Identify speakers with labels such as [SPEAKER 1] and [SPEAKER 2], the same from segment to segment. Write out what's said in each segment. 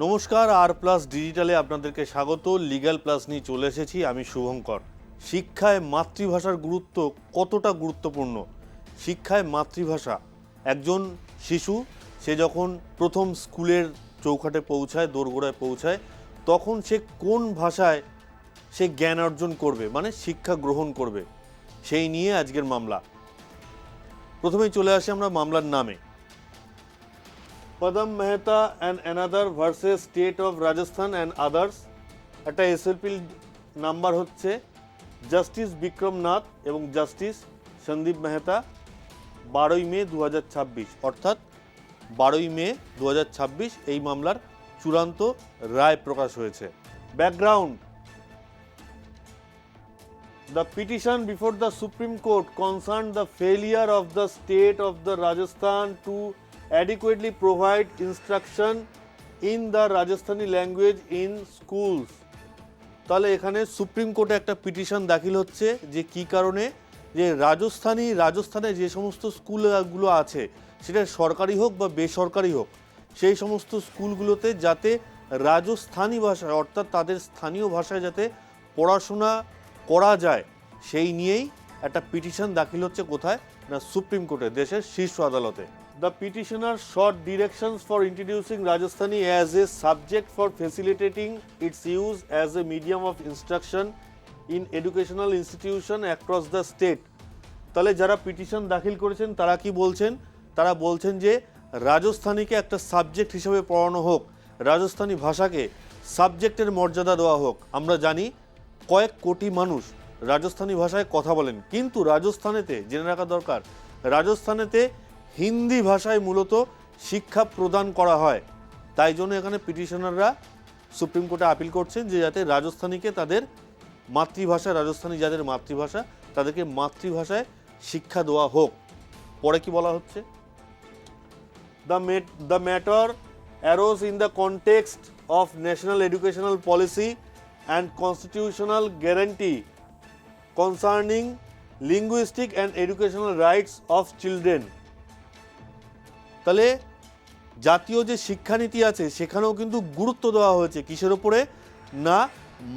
[SPEAKER 1] নমস্কার, আর প্লাস ডিজিটালে আপনাদেরকে স্বাগত। লিগ্যাল প্লাস নিয়ে চলে এসেছি আমি শুভঙ্কর। শিক্ষায় মাতৃভাষার গুরুত্ব কতটা গুরুত্বপূর্ণ? শিক্ষায় মাতৃভাষা, একজন শিশু সে যখন প্রথম স্কুলের চৌকাঠে পৌঁছায়, দোরগোড়ায় পৌঁছায়, তখন সে কোন ভাষায় সে জ্ঞান অর্জন করবে, মানে শিক্ষা গ্রহণ করবে, সেই নিয়ে আজকের মামলা। প্রথমেই চলে আসি আমরা মামলার নামে। Padam Mehta and another versus state of Rajasthan and others. একটা এসএলপি নাম্বার হচ্ছে জাস্টিস বিক্রম নাথ এবং জাস্টিস সন্দীপ মেহতা, 12ই মে 2026, অর্থাৎ 12ই মে 2026 এই মামলার চূড়ান্ত রায় প্রকাশ হয়েছে। Background: The petition before the Supreme Court concerned the failure of the state of the Rajasthan to adequately provide instruction in the Rajasthani language in schools. তাহলে এখানে সুপ্রিম কোর্টে একটা পিটিশন দাখিল হচ্ছে যে কি কারণে, যে রাজস্থানে যে সমস্ত স্কুলগুলো আছে, সেটা সরকারি হোক বা বেসরকারি হোক, সেই সমস্ত স্কুলগুলোতে যাতে রাজস্থানী ভাষায়, অর্থাৎ তাদের স্থানীয় ভাষায় যাতে পড়াশোনা করা যায়, সেই নিয়েই একটা পিটিশন দাখিল হচ্ছে। কোথায় না? সুপ্রিম কোর্টে, দেশের শীর্ষ আদালতে। The petitioner sought directions for introducing Rajasthani as a subject for facilitating its use as a medium of instruction in educational institution across the state. তাহলে যারা পিটিশন দাখিল করেছেন তারা কি বলছেন? তারা বলছেন যে রাজস্থানীকে একটা সাবজেক্ট হিসেবে পড়ানো হোক, রাজস্থানী ভাষাকে সাবজেক্টের মর্যাদা দেওয়া হোক। আমরা জানি কয়েক কোটি মানুষ রাজস্থানী ভাষায় কথা বলেন, কিন্তু রাজস্থানেতে জেনে রাখা দরকার, রাজস্থানেতে হিন্দি ভাষায় মূলত শিক্ষা প্রদান করা হয়। তাই জন্য এখানে পিটিশনাররা সুপ্রিম কোর্টে আপিল করছেন যে যাতে রাজস্থানীকে তাদের মাতৃভাষা, রাজস্থানী যাদের মাতৃভাষা, তাদেরকে মাতৃভাষায় শিক্ষা দেওয়া হোক। পরে কি বলা হচ্ছে? The matter arose in the context of national educational policy and constitutional guarantee concerning linguistic and educational rights of children. তাহলে জাতীয় যে শিক্ষানীতি আছে সেখানেও কিন্তু গুরুত্ব দেওয়া হয়েছে কিসের ওপরে? না,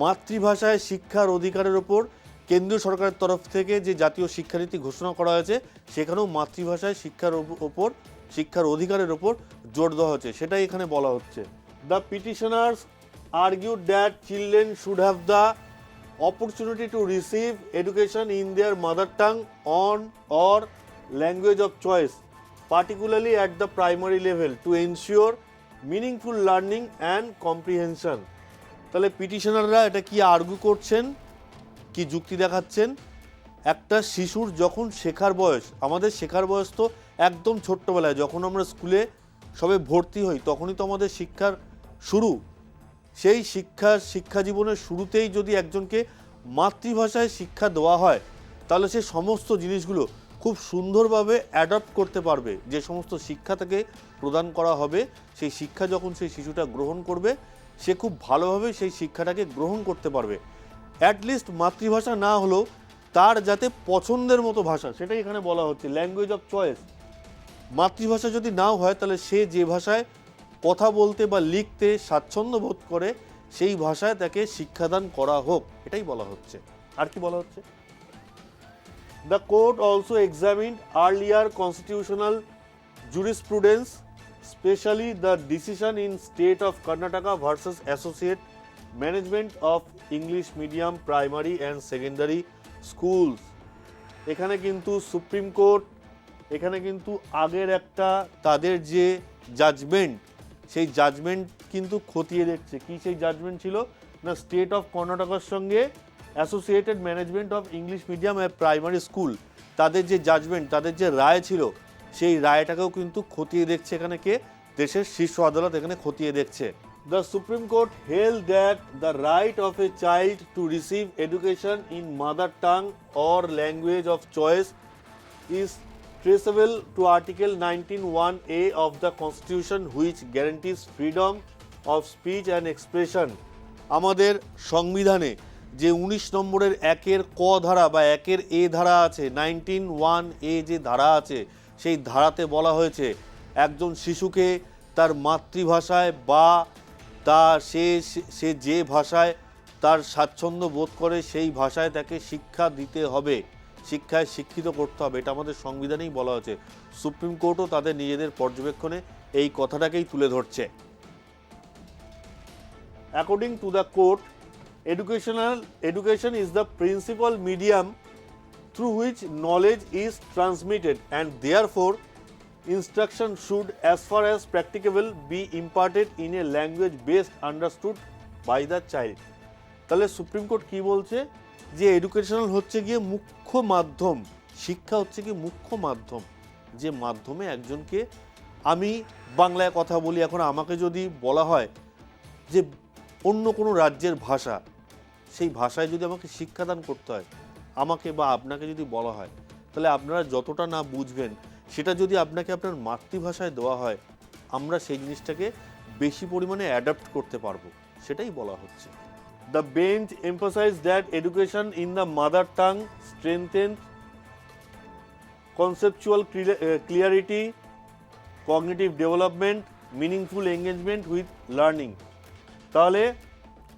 [SPEAKER 1] মাতৃভাষায় শিক্ষার অধিকারের ওপর কেন্দ্রীয় সরকারের তরফ থেকে যে জাতীয় শিক্ষানীতি ঘোষণা করা হয়েছে, সেখানেও মাতৃভাষায় শিক্ষার ওপর, শিক্ষার অধিকারের ওপর জোর দেওয়া হচ্ছে, সেটাই এখানে বলা হচ্ছে। The petitioners argued that children should have the opportunity to receive education in their mother tongue on or language of choice, particularly at the primary level, to ensure meaningful learning and comprehension. তাহলে পিটিশনাররা এটা কি argue করছেন, কি যুক্তি দেখাচ্ছেন? একটা শিশুর যখন শেখার বয়স, আমাদের শেখার বয়স তো একদম ছোট্টবেলায়, যখন আমরা স্কুলে সবে ভর্তি হই তখনই তো আমাদের শিক্ষার শুরু। সেই শিক্ষা জীবনের শুরুতেই যদি একজনকে মাতৃভাষায় শিক্ষা দেওয়া হয়, তাহলে সে সমস্ত জিনিসগুলো খুব সুন্দরভাবে অ্যাডপ্ট করতে পারবে। যে সমস্ত শিক্ষা তাকে প্রদান করা হবে, সেই শিক্ষা যখন সেই শিশুটা গ্রহণ করবে, সে খুব ভালোভাবে সেই শিক্ষাটাকে গ্রহণ করতে পারবে। অ্যাটলিস্ট মাতৃভাষা না হলেও তার যাতে পছন্দের মতো ভাষা, সেটাই এখানে বলা হচ্ছে, ল্যাঙ্গুয়েজ অফ চয়েস। মাতৃভাষা যদি নাও হয়, তাহলে সে যে ভাষায় কথা বলতে বা লিখতে স্বাচ্ছন্দ্য বোধ করে, সেই ভাষায় তাকে শিক্ষাদান করা হোক, এটাই বলা হচ্ছে। আর কি বলা হচ্ছে? The court also examined earlier constitutional jurisprudence, especially the decision in state of Karnataka versus Associate Management of English Medium Primary and Secondary Schools. এখানে কিন্তু সুপ্রিম কোর্ট, এখানে কিন্তু আগের একটা তাদের যে জাজমেন্ট, সেই জাজমেন্ট কিন্তু খতিয়ে দেখছে। কি সেই জাজমেন্ট ছিল? না, স্টেট অফ কর্ণাটকের সঙ্গে associated management of English medium and primary school, তাদের যে জাজমেন্ট, তাদের যে রায় ছিল, সেই রায়টাকেও কিন্তু খতিয়ে দেখছে এখানে কে? দেশের শীর্ষ আদালত এখানে খতিয়ে দেখছে। The supreme court held that the right of a child to receive education in mother tongue or language of choice is traceable to Article 19(1)(a) of the Constitution, which guarantees freedom of speech and expression. আমাদের সংবিধানে যে 19 নম্বরের 1-এর ক ধারা বা 1-এর এ ধারা আছে, 19(1)(a) যে ধারা আছে, সেই ধারাতে বলা হয়েছে একজন শিশুকে তার মাতৃভাষায় বা তা সে সে যে ভাষায় তার স্বাচ্ছন্দ্য বোধ করে সেই ভাষায় তাকে শিক্ষা দিতে হবে, শিক্ষায় শিক্ষিত করতে হবে, এটা আমাদের সংবিধানেই বলা হয়েছে। সুপ্রিম কোর্টও তাদের নিজেদের পর্যবেক্ষণে এই কথাটাকেই তুলে ধরছে। According to the court, education is the principal medium through which knowledge is transmitted, and therefore instruction should, as far as practicable, be imparted in a language best understood by the child. তাহলে supreme court কি বলছে, যে educational হচ্ছে গিয়ে মুখ্য মাধ্যম, শিক্ষা হচ্ছে কি মুখ্য মাধ্যম, যে মাধ্যমে একজনকে, আমি বাংলায় কথা বলি, এখন আমাকে যদি বলা হয় যে অন্য কোনো রাজ্যের ভাষা, সেই ভাষায় যদি আমাকে শিক্ষাদান করতে হয়, আমাকে বা আপনাকে যদি বলা হয়, তাহলে আপনারা যতটা না বুঝবেন সেটা যদি আপনাকে আপনার মাতৃভাষায় দেওয়া হয়, আমরা সেই জিনিসটাকে বেশি পরিমাণে অ্যাডাপ্ট করতে পারবো, সেটাই বলা হচ্ছে। The bench emphasize that education in the mother tongue strengthen conceptual clarity, cognitive development, meaningful engagement with learning. তাহলে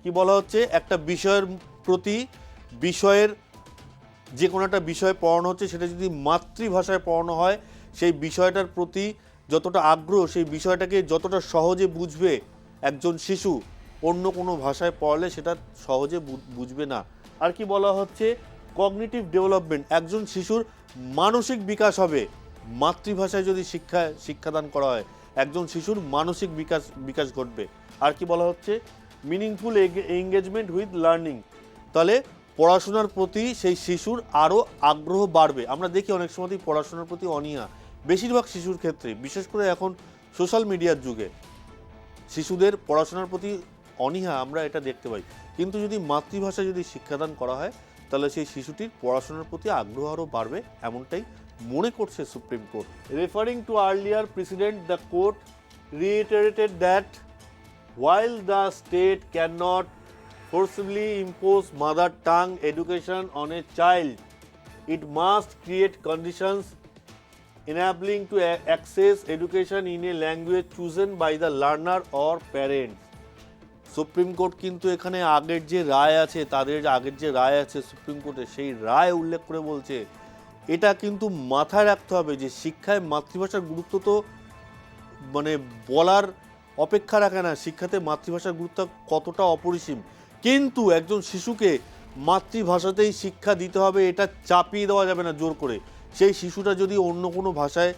[SPEAKER 1] কি বলা হচ্ছে, একটা বিষয়ের প্রতি, বিষয়ের যে কোনো একটা বিষয় পড়ানো হচ্ছে, সেটা যদি মাতৃভাষায় পড়ানো হয়, সেই বিষয়টার প্রতি যতটা আগ্রহ, সেই বিষয়টাকে যতটা সহজে বুঝবে একজন শিশু, অন্য কোনো ভাষায় পড়ালে সেটা সহজে বুঝবে না। আর কি বলা হচ্ছে, কগনিটিভ ডেভেলপমেন্ট, একজন শিশুর মানসিক বিকাশ হবে মাতৃভাষায় যদি শিক্ষাদান করা হয়, একজন শিশুর মানসিক বিকাশ ঘটবে। আর কি বলা হচ্ছে, মিনিংফুল এঙ্গেজমেন্ট উইথ লার্নিং, তাহলে পড়াশোনার প্রতি সেই শিশুর আরও আগ্রহ বাড়বে। আমরা দেখি অনেক সময়তেই পড়াশোনার প্রতি অনীহা, বেশিরভাগ শিশুর ক্ষেত্রে, বিশেষ করে এখন সোশ্যাল মিডিয়ার যুগে শিশুদের পড়াশোনার প্রতি অনীহা আমরা এটা দেখতে পাই। কিন্তু যদি মাতৃভাষায় যদি শিক্ষাদান করা হয়, তাহলে সেই শিশুটির পড়াশোনার প্রতি আগ্রহ আরও বাড়বে, এমনটাই মনে করছে supreme court. Referring two earlier president, the court reiterated that while the state cannot forcibly impose mother tongue education on a child, it must create conditions enabling to access education in a language chosen by the learner or parents. Supreme court কিন্তু এখানে আগের যে রায় আছে, তাদের আগের যে রায় আছে supreme কোর্টে, সেই রায় উল্লেখ করে বলছে, এটা কিন্তু মাথায় রাখতে হবে যে শিক্ষায় মাতৃভাষার গুরুত্ব তো মানে বলার অপেক্ষা রাখে না, শিক্ষাতে মাতৃভাষার গুরুত্ব কতটা অপরিসীম। কিন্তু একজন শিশুকে মাতৃভাষাতেই শিক্ষা দিতে হবে, এটা চাপিয়ে দেওয়া যাবে না জোর করে। সেই শিশুটা যদি অন্য কোনো ভাষায়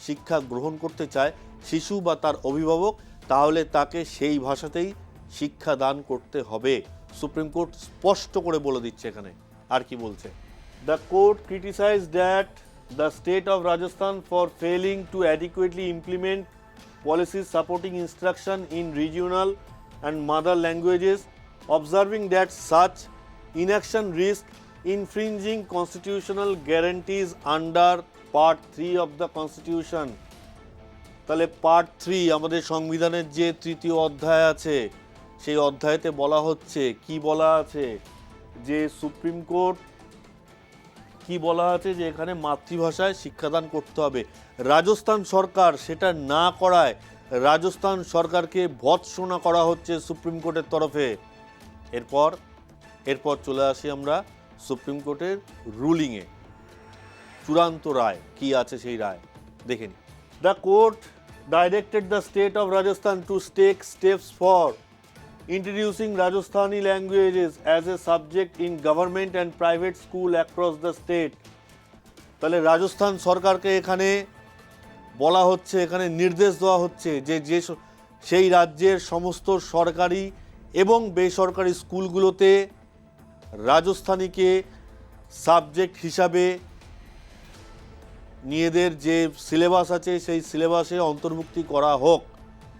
[SPEAKER 1] শিক্ষা গ্রহণ করতে চায়, শিশু বা তার অভিভাবক, তাহলে তাকে সেই ভাষাতেই শিক্ষা দান করতে হবে। সুপ্রিম কোর্ট স্পষ্ট করে বলে দিচ্ছে এখানে। আর কি বলছে, the court criticize that the state of Rajasthan for failing to adequately implement policies supporting instruction in regional and mother languages, observing that such inaction risks infringing constitutional guarantees under Part 3 of the Constitution. তাহলে part 3 আমাদের সংবিধানের যে তৃতীয় অধ্যায় আছে, সেই অধ্যায়তে বলা হচ্ছে, কি বলা আছে, যে সুপ্রিম কোর্ট কি বলা আছে, যে এখানে মাতৃভাষায় শিক্ষাদান করতে হবে। রাজস্থান সরকার সেটা না করায় রাজস্থান সরকারকে ভৎসনা করা হচ্ছে সুপ্রিম কোর্টের তরফে। এরপর চলে আসি আমরা সুপ্রিম কোর্টের রুলিংয়ে, চূড়ান্ত রায় কি আছে সেই রায় দেখে নিই। The court directed the state of Rajasthan to take steps for introducing Rajasthani languages as a subject in government and private school across the state. তাহলে রাজস্থান সরকারকে এখানে বলা হচ্ছে, এখানে নির্দেশ দেওয়া হচ্ছে যে সেই রাজ্যের সমস্ত সরকারি এবং বেসরকারি স্কুলগুলোতে রাজস্থানীকে সাবজেক্ট হিসাবে নিজেদের যে সিলেবাস আছে সেই সিলেবাসে অন্তর্ভুক্তি করা হোক,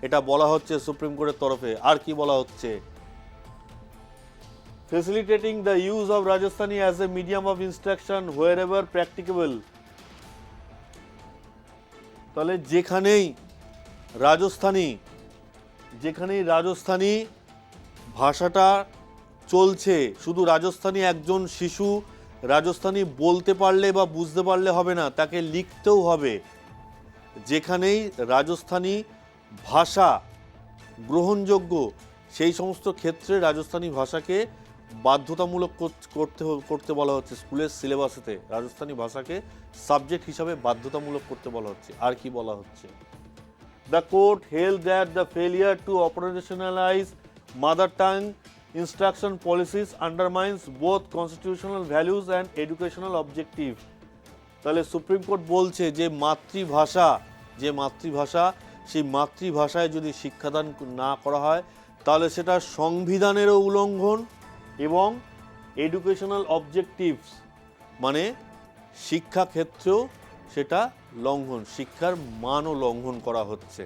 [SPEAKER 1] এটা বলা হচ্ছে সুপ্রিম কোর্টের তরফে। আর কি বলা হচ্ছে, facilitating the use of Rajasthani as a medium of instruction wherever practicable. তাহলে যেখানেই রাজস্থানী ভাষাটা চলছে, শুধু রাজস্থানী একজন শিশু রাজস্থানী বলতে পারলে বা বুঝতে পারলে হবে না, তাকে লিখতেও হবে। যেখানেই রাজস্থানী ভাষা গ্রহণযোগ্য সেই সমস্ত ক্ষেত্রে রাজস্থানী ভাষাকে বাধ্যতামূলক করতে বলা হচ্ছে। স্কুলের সিলেবাসেতে রাজস্থানী ভাষাকে সাবজেক্ট হিসাবে বাধ্যতামূলক করতে বলা হচ্ছে। আর কি বলা হচ্ছে? The court held that the failure to operationalize mother tongue instruction policies undermines both constitutional values and educational objectives. তাহলে সুপ্রিম কোর্ট বলছে যে মাতৃভাষা সেই মাতৃভাষায় যদি শিক্ষাদান না করা হয় তাহলে সেটা সংবিধানেরও উল্লঙ্ঘন এবং এডুকেশনাল অবজেক্টিভস মানে শিক্ষাক্ষেত্রেও সেটা লঙ্ঘন, শিক্ষার মানও লঙ্ঘন করা হচ্ছে।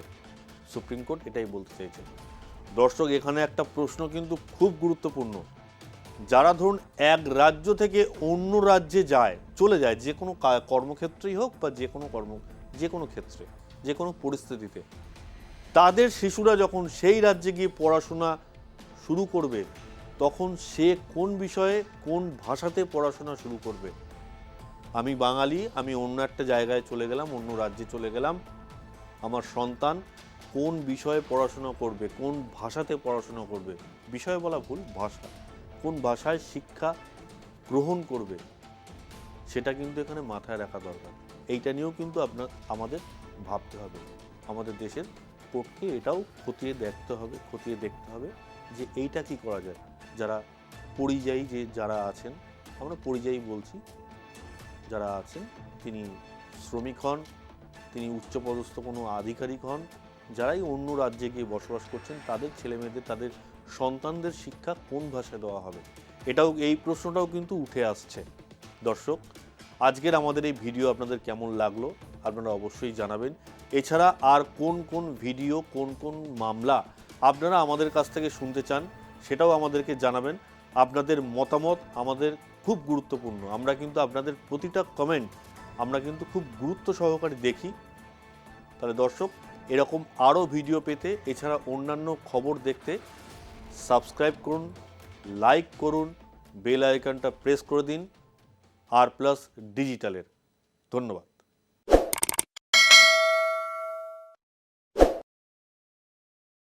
[SPEAKER 1] সুপ্রিম কোর্ট এটাই বলতে চাইছে। দর্শক, এখানে একটা প্রশ্ন কিন্তু খুব গুরুত্বপূর্ণ। যারা ধরুন এক রাজ্য থেকে অন্য রাজ্যে চলে যায়, যে কোনো কর্মক্ষেত্রেই হোক বা যে কোনো ক্ষেত্রে, যে কোনো পরিস্থিতিতে, তাদের শিশুরা যখন সেই রাজ্যে গিয়ে পড়াশোনা শুরু করবে তখন সে কোন বিষয়ে কোন ভাষাতে পড়াশোনা শুরু করবে? আমি বাঙালি, আমি অন্য একটা জায়গায় চলে গেলাম, অন্য রাজ্যে চলে গেলাম, আমার সন্তান কোন বিষয়ে পড়াশোনা করবে, কোন ভাষাতে পড়াশোনা করবে, বিষয় বলা ভুল, ভাষা, কোন ভাষায় শিক্ষা গ্রহণ করবে সেটা কিন্তু এখানে মাথায় রাখা দরকার। এইটা নিয়েও কিন্তু আমাদের ভাবতে হবে। আমাদের দেশের পক্ষে এটাও খতিয়ে দেখতে হবে যে এইটা কি করা যায়। যারা পরিযায়ী যারা আছেন, আমরা পরিযায়ী বলছি, যারা আছেন তিনি শ্রমিক হন, তিনি উচ্চপদস্থ কোনো আধিকারিক হন, যারাই অন্য রাজ্যে গিয়ে বসবাস করছেন তাদের ছেলেমেয়েদের, তাদের সন্তানদের শিক্ষা কোন ভাষায় দেওয়া হবে, এই প্রশ্নটাও কিন্তু উঠে আসছে। দর্শক, আজকের আমাদের এই ভিডিও আপনাদের কেমন লাগলো আপনারা অবশ্যই জানাবেন। এছাড়া আর কোন কোন ভিডিও, কোন কোন মামলা আপনারা আমাদের কাছ থেকে শুনতে চান সেটাও আমাদেরকে জানাবেন। আপনাদের মতামত আমাদের খুব গুরুত্বপূর্ণ। আমরা কিন্তু আপনাদের প্রতিটা কমেন্ট আমরা কিন্তু খুব গুরুত্ব সহকারে দেখি। তাহলে দর্শক, এরকম আরও ভিডিও পেতে, এছাড়া অন্যান্য খবর দেখতে সাবস্ক্রাইব করুন, লাইক করুন, বেল আইকনটা প্রেস করে দিন আর প্লাস ডিজিটালের। ধন্যবাদ।